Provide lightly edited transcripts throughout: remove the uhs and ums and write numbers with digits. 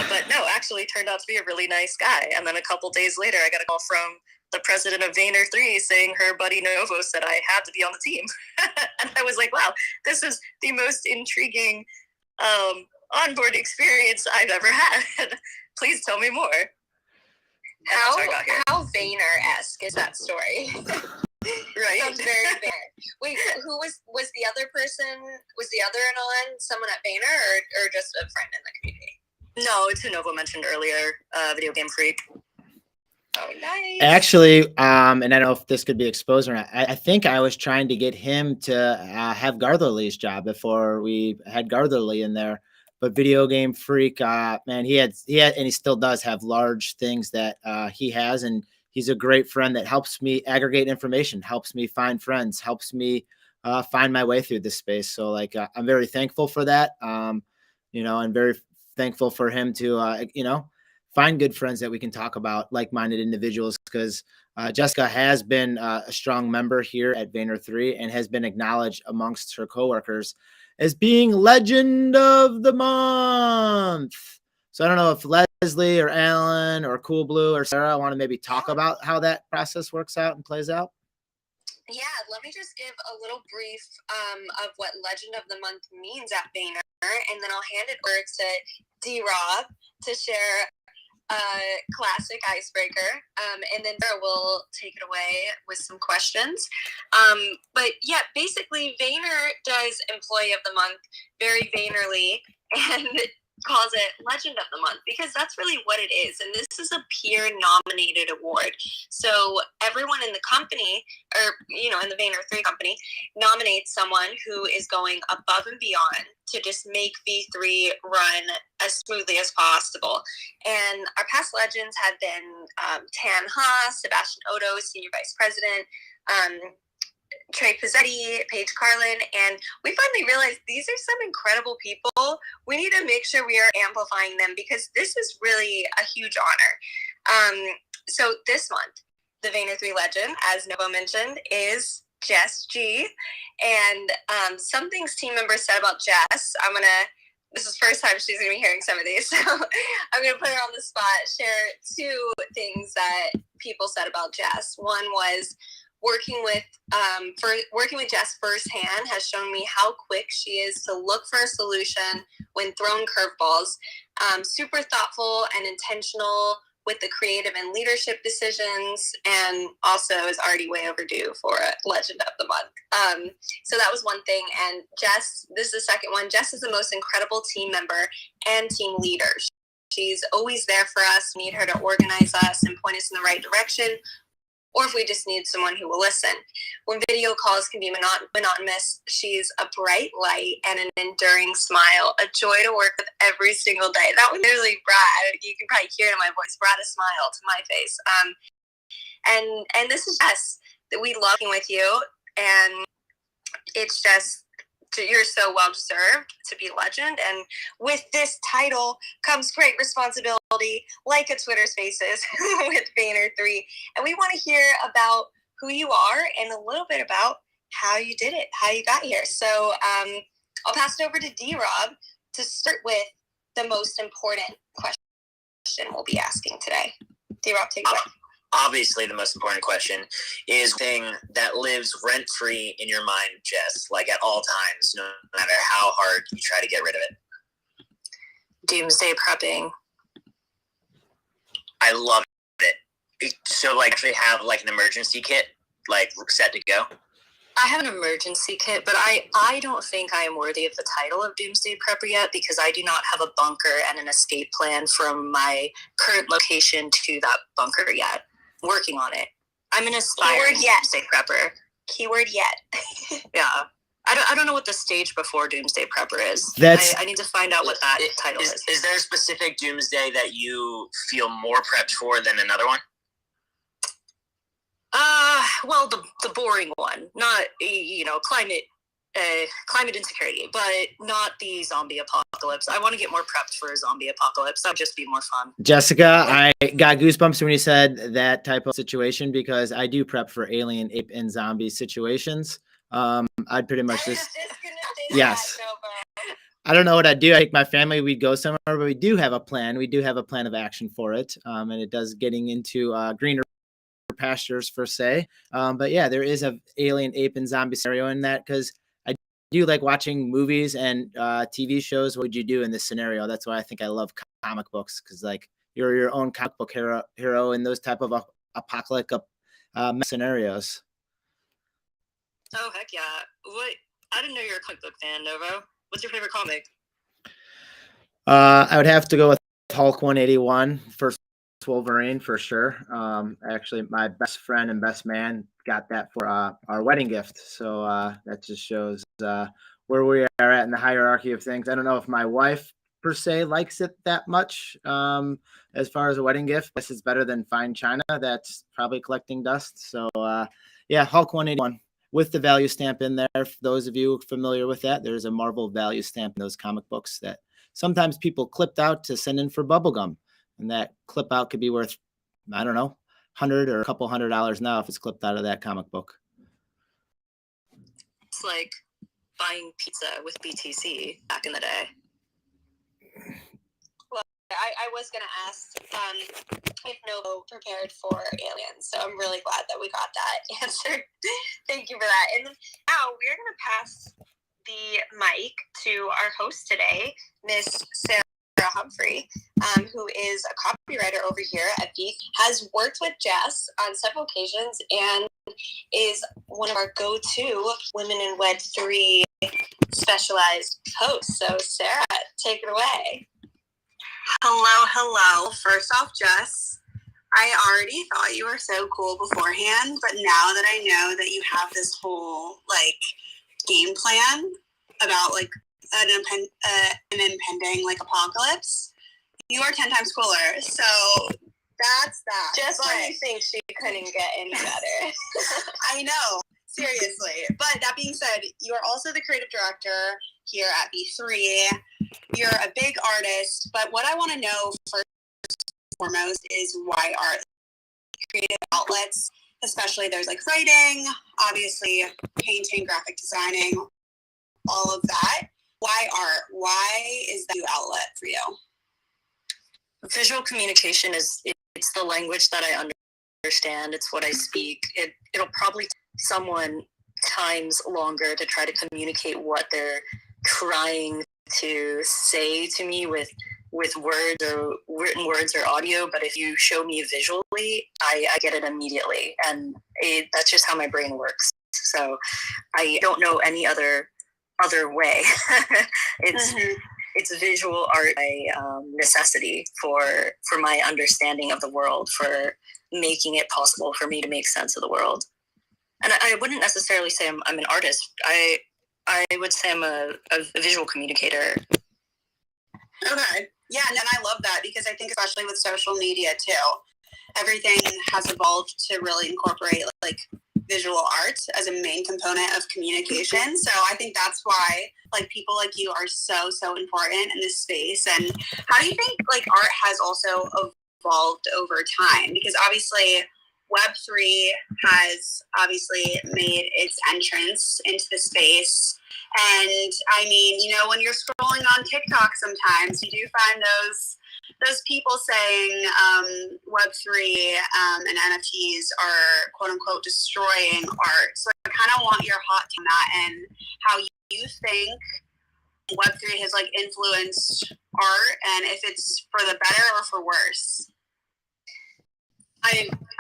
But no, actually turned out to be a really nice guy. And then a couple days later, I got a call from the president of Vayner3 saying her buddy Novo said I had to be on the team. And I was like, wow, this is the most intriguing onboard experience I've ever had. Please tell me more. How Vayner-esque is that story? Right. Sounds very Vayner. Wait, who was the other person? Was the other Anon someone at Vayner or just a friend in the community? No, it's who Novo mentioned earlier, Video Game Freak. Oh, nice. Actually, and I don't know if this could be exposed or not. I think I was trying to get him to have Gartherly's job before we had Gartherly in there. But Video Game Freak, man, he had, and he still does have large things that he has, and he's a great friend that helps me aggregate information, helps me find friends, helps me find my way through this space. So, like, I'm very thankful for that. You know, I'm very thankful for him to, you know, find good friends that we can talk about, like-minded individuals, because Jessica has been a strong member here at Vayner3 and has been acknowledged amongst her coworkers as being Legend of the Month. So I don't know if Leslie or Alan or Cool Blue or Sarah want to maybe talk about how that process works out and plays out. Yeah, let me just give a little brief of what Legend of the Month means at Vayner, and then I'll hand it over to D-Rob to share classic icebreaker, and then Sarah will take it away with some questions. But yeah, basically Vayner does Employee of the Month very Vaynerly and calls it Legend of the Month because that's really what it is. And this is a peer nominated award. So everyone in the company, or, you know, in the Vayner3 company, nominates someone who is going above and beyond to just make V3 run as smoothly as possible. And our past legends have been Tan Haas, Sebastian Odo, Senior Vice President, Trey Pizzetti, Paige Carlin, and we finally realized these are some incredible people. We need to make sure we are amplifying them because this is really a huge honor. So this month, the Vayner3 legend, as Novo mentioned, is Jess G. And some things team members said about Jess, this is the first time she's going to be hearing some of these, so I'm going to put her on the spot, share two things that people said about Jess. One was, working with Jess firsthand has shown me how quick she is to look for a solution when thrown curveballs. Super thoughtful and intentional with the creative and leadership decisions, and also is already way overdue for a Legend of the Month. So that was one thing. And Jess, this is the second one. Jess is the most incredible team member and team leader. She's always there for us. We need her to organize us and point us in the right direction, or if we just need someone who will listen. When video calls can be monotonous, she's a bright light and an enduring smile, a joy to work with every single day. That was literally Brad. You can probably hear it in my voice. Brad a smile to my face. And this is Jess, that we love working with you, and it's just, you're so well deserved to be legend. And with this title comes great responsibility, like a Twitter Spaces with Vayner3. And we want to hear about who you are and a little bit about how you did it, how you got here. So I'll pass it over to D-Rob to start with the most important question we'll be asking today. D-Rob, take it away. Obviously, the most important question is the thing that lives rent-free in your mind, Jess, like at all times, no matter how hard you try to get rid of it. Doomsday Prepping. I love it. So, like, they have, like, an emergency kit, like, set to go? I have an emergency kit, but I don't think I am worthy of the title of Doomsday Prepper yet because I do not have a bunker and an escape plan from my current location to that bunker yet. Working on it. I'm an aspiring Doomsday Prepper. Keyword yet. Yeah. I don't know what the stage before Doomsday Prepper is. I need to find out what that title is. Is there a specific Doomsday that you feel more prepped for than another one? Well, the boring one. Not, climate insecurity, but not the zombie apocalypse. I want to get more prepped for a zombie apocalypse. That would just be more fun. Jessica, I got goosebumps when you said that type of situation because I do prep for alien, ape, and zombie situations. I'd pretty much just yes. I don't know what I'd do. I think my family, we'd go somewhere, but we do have a plan. We do have a plan of action for it. And it does getting into greener pastures per se. But yeah, there is a alien, ape, and zombie scenario in that, because I do like watching movies and TV shows. What would you do in this scenario? That's why I think I love comic books, because like you're your own comic book hero in those type of apocalyptic scenarios. Oh heck yeah! What? I didn't know you're a comic book fan, Novo. What's your favorite comic? I would have to go with Hulk 181, first Wolverine for sure. Actually, my best friend and best man got that for our wedding gift. So that just shows where we are at in the hierarchy of things. I don't know if my wife per se likes it that much as far as a wedding gift. This is better than fine china. That's probably collecting dust. So yeah, Hulk 181 with the value stamp in there. For those of you familiar with that, there's a Marvel value stamp in those comic books that sometimes people clipped out to send in for bubblegum. And that clip out could be worth, I don't know, $100 or a couple $100 now if it's clipped out of that comic book. It's like buying pizza with BTC back in the day. Well, I was going to ask if Novo prepared for aliens, so I'm really glad that we got that answered. Thank you for that. And now we're going to pass the mic to our host today, Miss Sarah Humphrey, who is a copywriter over here at Beak, has worked with Jess on several occasions, and is one of our go-to Women in Web3 specialized hosts. So Sarah, take it away. Hello. First off, Jess, I already thought you were so cool beforehand, but now that I know that you have this whole game plan about an impending apocalypse, you are 10 times cooler. So that's that. Just when you think she couldn't get any better. I know, seriously. But that being said, you are also the creative director here at B3. You're a big artist, but what I want to know first and foremost is why art? Creative outlets, especially there's writing, obviously painting, graphic designing, all of that. Why art? Why is that a new outlet for you? Visual communication it's the language that I understand. It's what I speak. It'll probably take someone times longer to try to communicate what they're trying to say to me with words or written words or audio, but if you show me visually, I get it immediately, and that's just how my brain works. So I don't know any other way. It's visual art by necessity for my understanding of the world, for making it possible for me to make sense of the world. And I wouldn't necessarily say I'm an artist. I would say I'm a visual communicator. Okay. Yeah, and I love that, because I think especially with social media too, everything has evolved to really incorporate visual art as a main component of communication. So I think that's why people like you are so important in this space. And how do you think art has also evolved over time? Because obviously Web3 has obviously made its entrance into the space. And I mean, when you're scrolling on TikTok sometimes, you do find those people saying Web3 and NFTs are quote unquote destroying art. So I kind of want your hot take on that, and how you think Web3 has influenced art, and if it's for the better or for worse.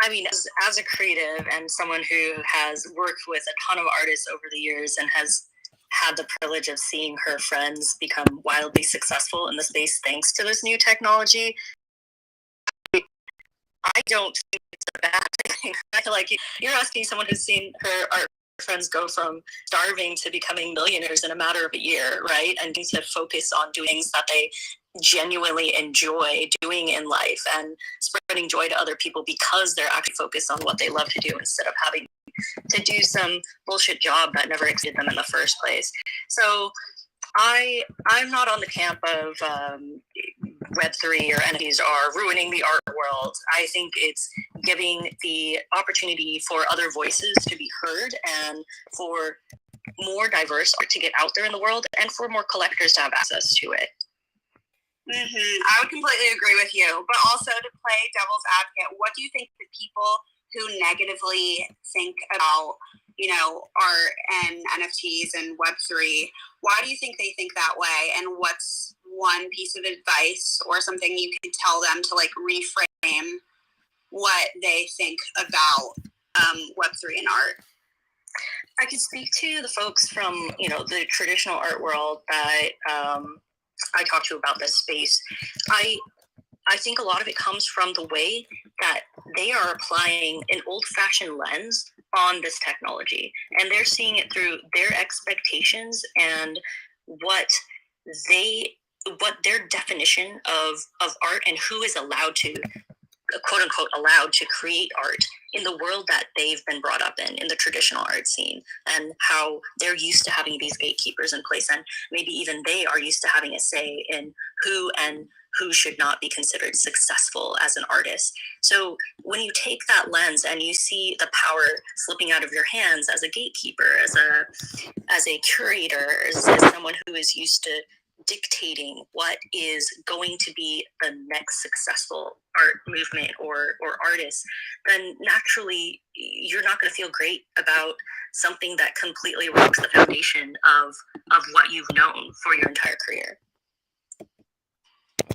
I mean, as a creative and someone who has worked with a ton of artists over the years and has had the privilege of seeing her friends become wildly successful in the space thanks to this new technology, I don't think it's a bad thing. I feel like you're asking someone who's seen her art friends go from starving to becoming millionaires in a matter of a year, right? And to focus on doing things that they genuinely enjoy doing in life and spreading joy to other people because they're actually focused on what they love to do instead of having to do some bullshit job that never existed them in the first place. So I'm not on the camp of Web3 or NFTs are ruining the art world. I think it's giving the opportunity for other voices to be heard and for more diverse art to get out there in the world and for more collectors to have access to it. I would completely agree with you. But also, to play devil's advocate, what do you think the people who negatively think about, art and NFTs and Web3, why do you think they think that way? And what's one piece of advice or something you could tell them to like reframe what they think about Web3 and art? I could speak to the folks from, the traditional art world that I talk to about this space. I think a lot of it comes from the way that they are applying an old-fashioned lens on this technology, and they're seeing it through their expectations and what their definition of art and who is allowed to, quote unquote, allowed to create art in the world that they've been brought up in the traditional art scene, and how they're used to having these gatekeepers in place, and maybe even they are used to having a say in who should not be considered successful as an artist. So when you take that lens and you see the power slipping out of your hands as a gatekeeper, as a curator, as someone who is used to dictating what is going to be the next successful art movement or artist, then naturally you're not going to feel great about something that completely rocks the foundation of what you've known for your entire career.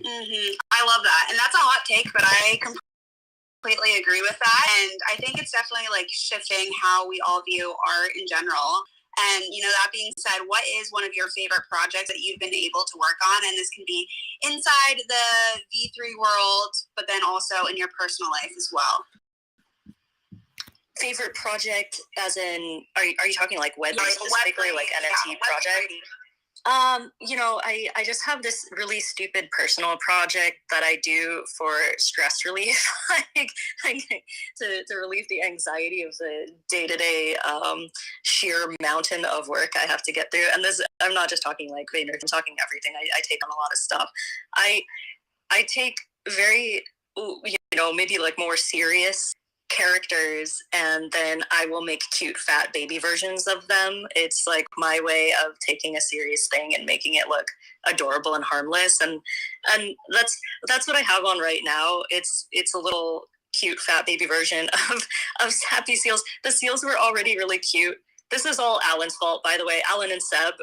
I love that. And that's a hot take, but I completely agree with that. And I think it's definitely like shifting how we all view art in general. And, that being said, what is one of your favorite projects that you've been able to work on? And this can be inside the V3 world, but then also in your personal life as well. Favorite project, as in, are you talking like Web3 specifically, like NFT project? I just have this really stupid personal project that I do for stress relief, to relieve the anxiety of the day-to-day sheer mountain of work I have to get through. And this, I'm not just talking like Vayner, I'm talking everything. I take on a lot of stuff. I take very, maybe like more serious characters, and then I will make cute fat baby versions of them. It's like my way of taking a serious thing and making it look adorable and harmless, and that's what I have on right now. It's a little cute fat baby version of sappy seals. The seals were already really cute. This is all Alan's fault, by the way. Alan and Seb,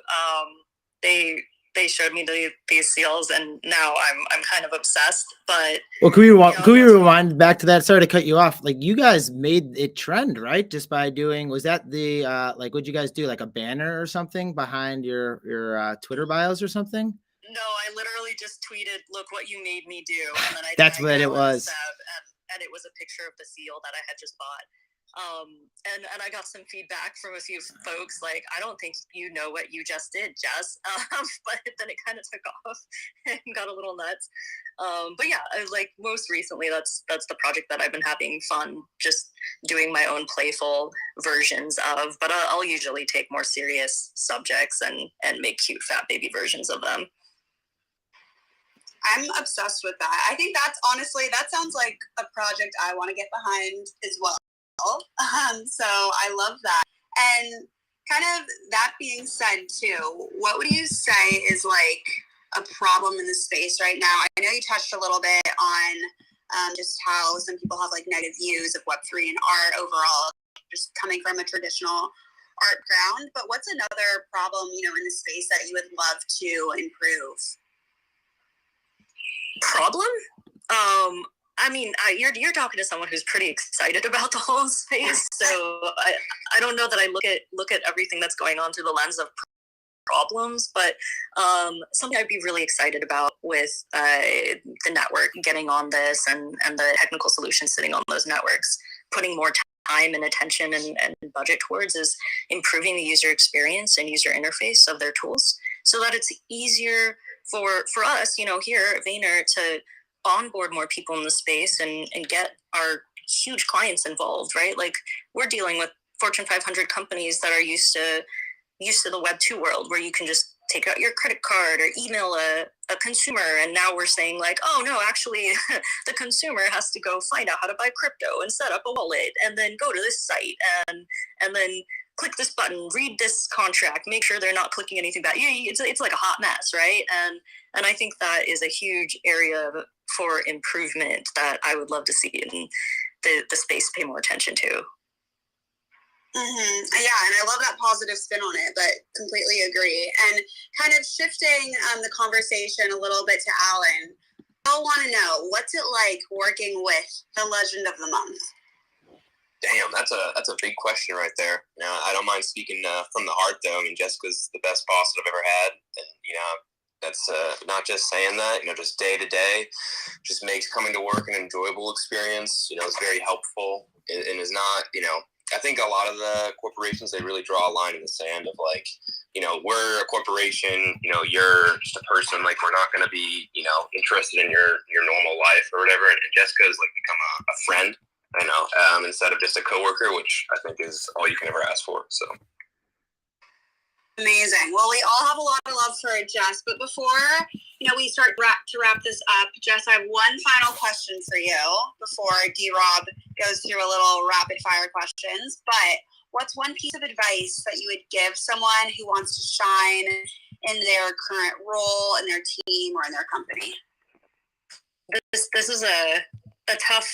they showed me these seals, and now I'm kind of obsessed. But well, can we rewind back to that? Sorry to cut you off. Like, you guys made it trend, right? Just by doing, was that the what'd you guys do? Like a banner or something behind your Twitter bios or something? No, I literally just tweeted, "Look what you made me do," and then That's what it was. And it was a picture of the seal that I had just bought. And I got some feedback from a few folks like, I don't think you know what you just did, Jess. But then it kind of took off and got a little nuts. But yeah, like most recently, that's the project that I've been having fun just doing my own playful versions of. But I'll usually take more serious subjects and make cute fat baby versions of them. I'm obsessed with that. I think that sounds like a project I want to get behind as well. So I love that. And kind of that being said too, what would you say is like a problem in the space right now? I know you touched a little bit on just how some people have like negative views of Web3 and art overall, just coming from a traditional art ground. But what's another problem, in the space that you would love to improve? Problem? I mean, you're talking to someone who's pretty excited about the whole space, so I don't know that I look at everything that's going on through the lens of problems, but something I'd be really excited about with the network getting on this and the technical solutions sitting on those networks, putting more time and attention and budget towards, is improving the user experience and user interface of their tools so that it's easier for us, here at Vayner, to onboard more people in the space and get our huge clients involved, right? Like, we're dealing with Fortune 500 companies that are used to the Web 2 world, where you can just take out your credit card or email a consumer. And now we're saying like, oh no, actually the consumer has to go find out how to buy crypto and set up a wallet and then go to this site and then click this button, read this contract, make sure they're not clicking anything bad. It's like a hot mess, right? And I think that is a huge area for improvement that I would love to see in the space pay more attention to. Mm-hmm. Yeah, and I love that positive spin on it, but completely agree. And kind of shifting the conversation a little bit to Alan, I want to know, what's it like working with the Legend of the Month? Damn, that's a big question right there. You know, I don't mind speaking from the heart, though. I mean, Jessica's the best boss that I've ever had, and you know, that's not just saying that. You know, just day to day, just makes coming to work an enjoyable experience. You know, it's very helpful and is not. You know, I think a lot of the corporations, they really draw a line in the sand of like, you know, we're a corporation. You know, you're just a person. Like, we're not going to be, you know, interested in your normal life or whatever. And Jessica's like become a friend. I know, instead of just a coworker, which I think is all you can ever ask for. So amazing. Well, we all have a lot of love for Jess, but before we start to wrap this up, Jess, I have one final question for you before D-Rob goes through a little rapid fire questions. But what's one piece of advice that you would give someone who wants to shine in their current role, in their team, or in their company? This is a tough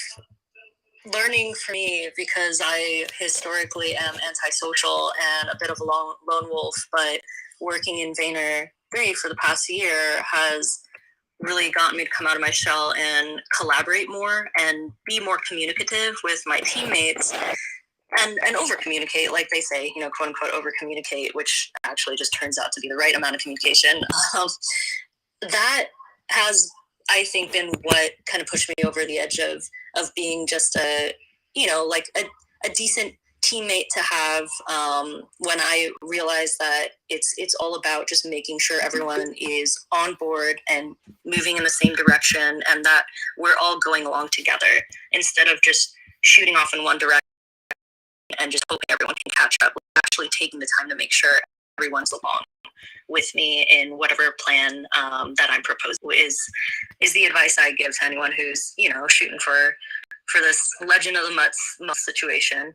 learning for me because I historically am antisocial and a bit of a lone wolf, but working in Vayner 3 for the past year has really gotten me to come out of my shell and collaborate more and be more communicative with my teammates and over communicate, like they say, you know, quote unquote over communicate, which actually just turns out to be the right amount of communication. That has, I think, been what kind of pushed me over the edge of being just a decent teammate to have, when I realized that it's all about just making sure everyone is on board and moving in the same direction and that we're all going along together instead of just shooting off in one direction and just hoping everyone can catch up. We're actually taking the time to make sure everyone's along with me in whatever plan that I'm proposing is the advice I give to anyone who's, you know, shooting for this Legend of the Month situation.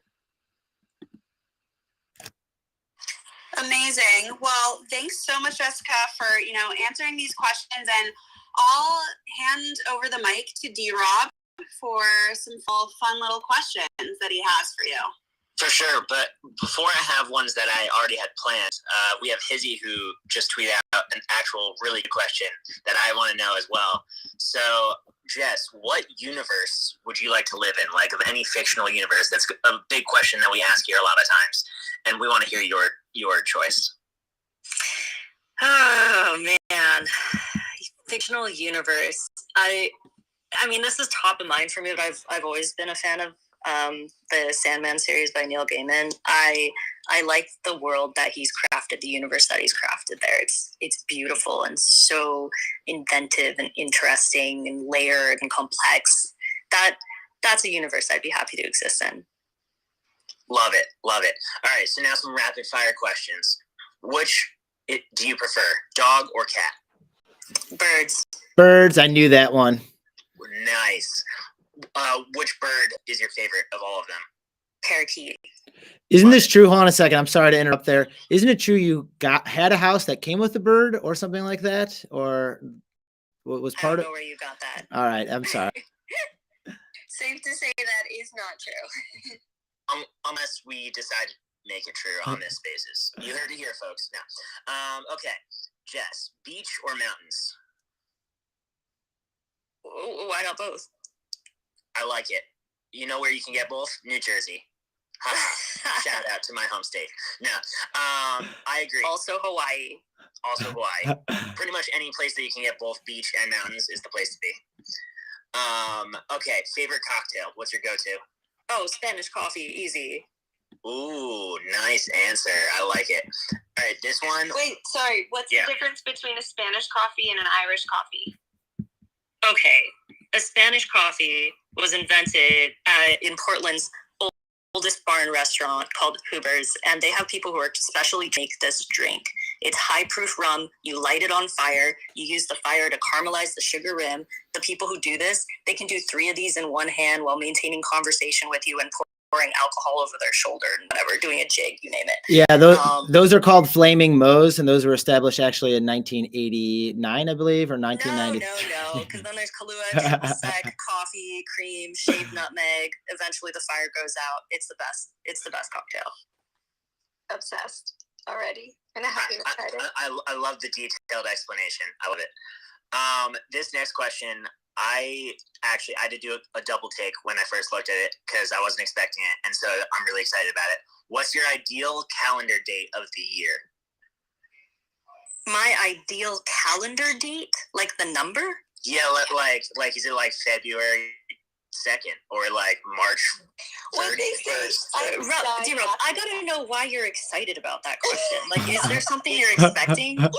Amazing. Well, thanks so much, Jessica, for answering these questions, and I'll hand over the mic to D-Rob for some fun little questions that he has for you. For sure, but before I have ones that I already had planned, we have Hizzy who just tweeted out an actual really good question that I want to know as well. So, Jess, what universe would you like to live in? Like, of any fictional universe? That's a big question that we ask here a lot of times, and we want to hear your choice. Oh, man. Fictional universe. I mean, this is top of mind for me, but I've always been a fan of the Sandman series by Neil Gaiman. I like the world that he's crafted, the universe that he's crafted there. It's beautiful and so inventive and interesting and layered and complex. That's a universe I'd be happy to exist in. Love it. All right, so now some rapid fire questions. Which do you prefer, dog or cat? Birds. I knew that one. Nice. Which bird is your favorite of all of them? Parakeet. Isn't this true? Hold on a second. I'm sorry to interrupt there. Isn't it true you had a house that came with a bird or something like that? Or what was part of? I don't know where you got that. All right. I'm sorry. Safe to say that is not true. Unless we decide to make it true on this basis. You heard it here, folks. Now, okay. Jess, beach or mountains? Why not both? I like it. You know where you can get both? New Jersey. Shout out to my home state. No, I agree. Also Hawaii. Pretty much any place that you can get both beach and mountains is the place to be. Okay, favorite cocktail. What's your go-to? Oh, Spanish coffee. Easy. Ooh, nice answer. I like it. All right, this one. Wait, sorry. What's the difference between a Spanish coffee and an Irish coffee? Okay, a Spanish coffee was invented in Portland's oldest bar and restaurant called Hoover's, and they have people who are specially make this drink. It's high-proof rum. You light it on fire. You use the fire to caramelize the sugar rim. The people who do this, they can do 3 of these in one hand while maintaining conversation with you and pouring alcohol over their shoulder and whatever, doing a jig, you name it. Yeah, those are called Flaming Moes, and those were established actually in 1989, I believe, or 1990. No, because then there's Kahlua, triple sec, coffee, cream, shaved nutmeg. Eventually the fire goes out. It's the best. It's the best cocktail. Obsessed already. And I haven't tried it. I love the detailed explanation. I love it. This next question, I did do a double take when I first looked at it because I wasn't expecting it, and so I'm really excited about it. What's your ideal calendar date of the year? My ideal calendar date, like the number? Yeah, like is it like February 2nd or like March 31st? Zero. I gotta know why you're excited about that question. Like, is there something you're expecting? No,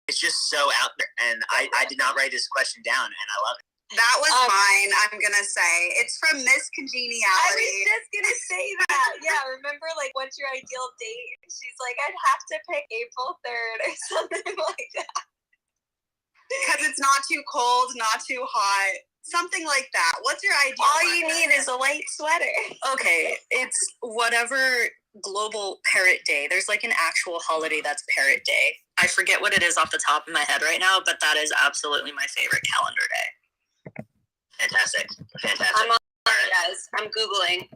it's just so out there, and I did not write this question down, and I love it. That was mine, I'm going to say. It's from Miss Congeniality. I was just going to say that. Yeah, remember, like, what's your ideal date? And she's like, I'd have to pick April 3rd or something like that. Because it's not too cold, not too hot. Something like that. What's your ideal? All you need is a light sweater. Okay, it's whatever global parrot day. There's like an actual holiday that's parrot day. I forget what it is off the top of my head right now, but that is absolutely my favorite calendar day. Fantastic. I'm on it, guys. I'm Googling.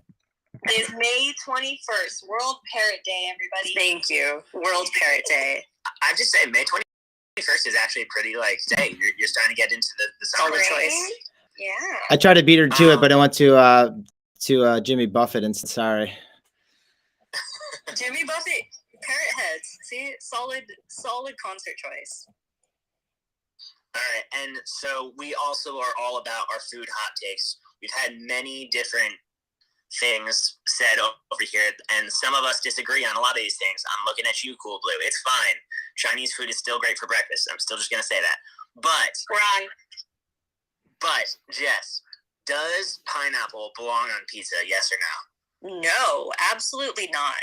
It's May 21st, World Parrot Day, everybody. Thank you. World Parrot Day. I just say May 21st is actually a pretty day. You're starting to get into the summer. Solid choice. Yeah. I tried to beat her to it, but I went to Jimmy Buffett and sorry. Jimmy Buffett, parrot heads. See, solid concert choice. All right, and so we also are all about our food hot takes. We've had many different things said over here, and some of us disagree on a lot of these things. I'm looking at you, Cool Blue. It's fine. Chinese food is still great for breakfast. I'm still just going to say that. Wrong. But, Jess, does pineapple belong on pizza, yes or no? No, absolutely not.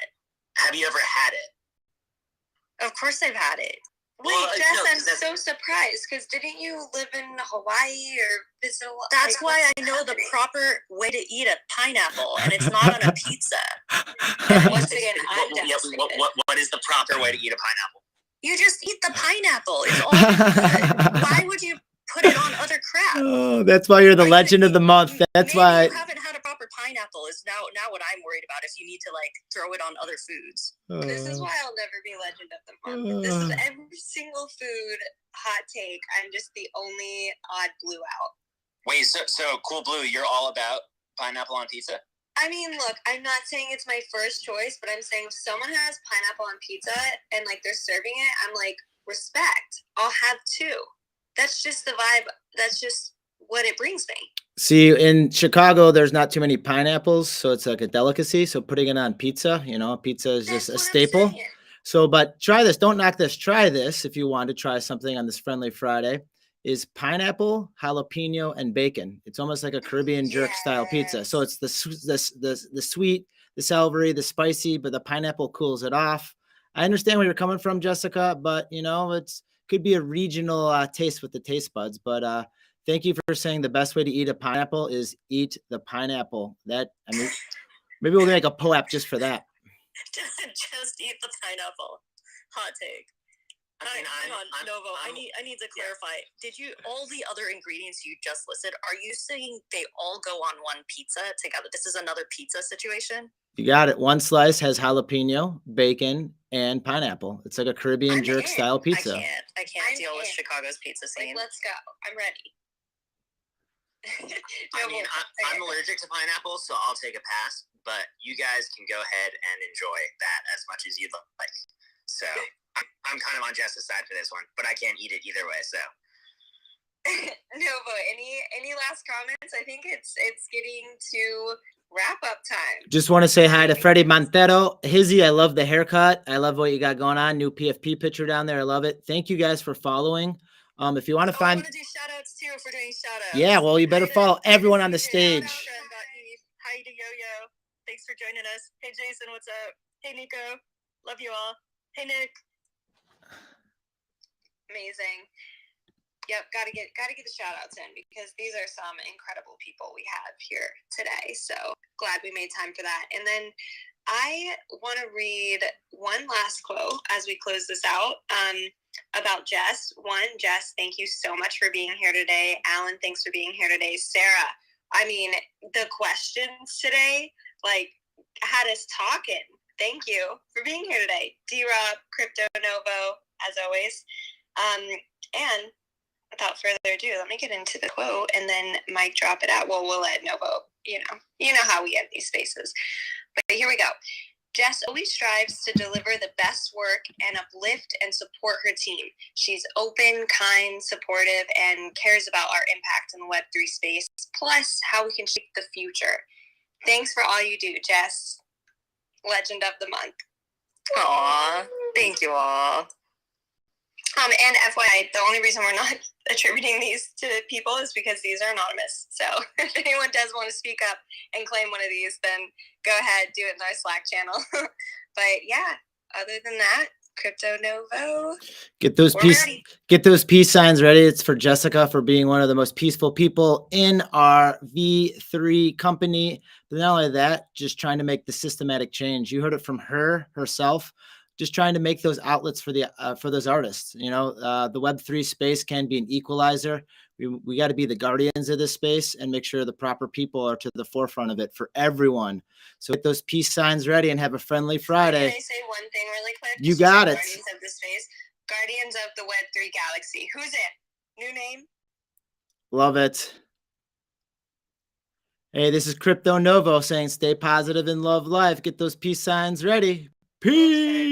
Have you ever had it? Of course I've had it. Wait, Jess, I'm so surprised because didn't you live in Hawaii or visit a lot? That's why I know the proper way to eat a pineapple, and it's not on a pizza. And once again, I'm devastated. What is the proper way to eat a pineapple? You just eat the pineapple. It's all good. Why would you put it on other crap? Oh, that's why you're the legend of the month. That's why you haven't had a proper pineapple is now what I'm worried about if you need to like throw it on other foods. This is why I'll never be legend of the month. This is every single food hot take. I'm just the only odd blue out. Wait, so Cool Blue, you're all about pineapple on pizza? I mean, look, I'm not saying it's my first choice, but I'm saying if someone has pineapple on pizza and like they're serving it, I'm like, respect. I'll have two. That's just the vibe. That's just what it brings me. See, in Chicago, there's not too many pineapples, so it's like a delicacy. So putting it on pizza, pizza is just a staple. So, but try this. Don't knock this. Try this if you want to try something on this Friendly Friday. Is pineapple, jalapeno, and bacon. It's almost like a Caribbean jerk style pizza. So it's the sweet, the savory, the spicy, but the pineapple cools it off. I understand where you're coming from, Jessica, but it's could be a regional taste with the taste buds. But thank you for saying the best way to eat a pineapple is eat the pineapple. Maybe we'll make a POAP just for that. Just eat the pineapple. Hot take. Hang on, Novo. I need to clarify. Did you all the other ingredients you just listed? Are you saying they all go on one pizza together? This is another pizza situation. You got it. One slice has jalapeno, bacon, and pineapple. It's like a Caribbean jerk style pizza. I can't deal with Chicago's pizza scene. Let's go. I'm ready. I'm allergic to pineapple, so I'll take a pass. But you guys can go ahead and enjoy that as much as you'd like. So. I'm kind of on Jess's side for this one, but I can't eat it either way. So, Novo, any last comments? I think it's getting to wrap up time. Just want to say hi to Freddie Montero. Hizzy, I love the haircut. I love what you got going on. New PFP picture down there. I love it. Thank you guys for following. If you want to find, I want to do shout outs too for doing shout outs. Yeah, well, you better follow everyone on the stage. Hi to Yo-Yo. Thanks for joining us. Hey Jason, what's up? Hey Nico, love you all. Hey Nick. Amazing. Yep, gotta get the shout outs in because these are some incredible people we have here today. So glad we made time for that. And then I want to read one last quote as we close this out about Jess. One, Jess, thank you so much for being here today. Alan, thanks for being here today. Sarah, I mean, the questions today, like, had us talking. Thank you for being here today. D-Rob, CryptoNovo, as always. And without further ado, let me get into the quote and then mic drop it out. Well, we'll let Novo, you know how we end these spaces. But here we go. Jess always strives to deliver the best work and uplift and support her team. She's open, kind, supportive, and cares about our impact in the Web3 space, plus how we can shape the future. Thanks for all you do, Jess. Legend of the month. Aw, thank you all. And FYI, the only reason we're not attributing these to people is because these are anonymous. So if anyone does want to speak up and claim one of these, then go ahead, do it in our Slack channel. But yeah, other than that, CryptoNovo. Get those peace signs ready. It's for Jessica for being one of the most peaceful people in our V3 company. But not only that, just trying to make the systematic change. You heard it from her herself. Just trying to make those outlets for those artists. You know, the Web3 space can be an equalizer. We got to be the guardians of this space and make sure the proper people are to the forefront of it for everyone. So get those peace signs ready and have a friendly Friday. Can I say one thing really quick? You got it. Guardians of the space, Guardians of the Web3 galaxy. Who's it? New name? Love it. Hey, this is CryptoNovo saying stay positive and love life. Get those peace signs ready. Peace.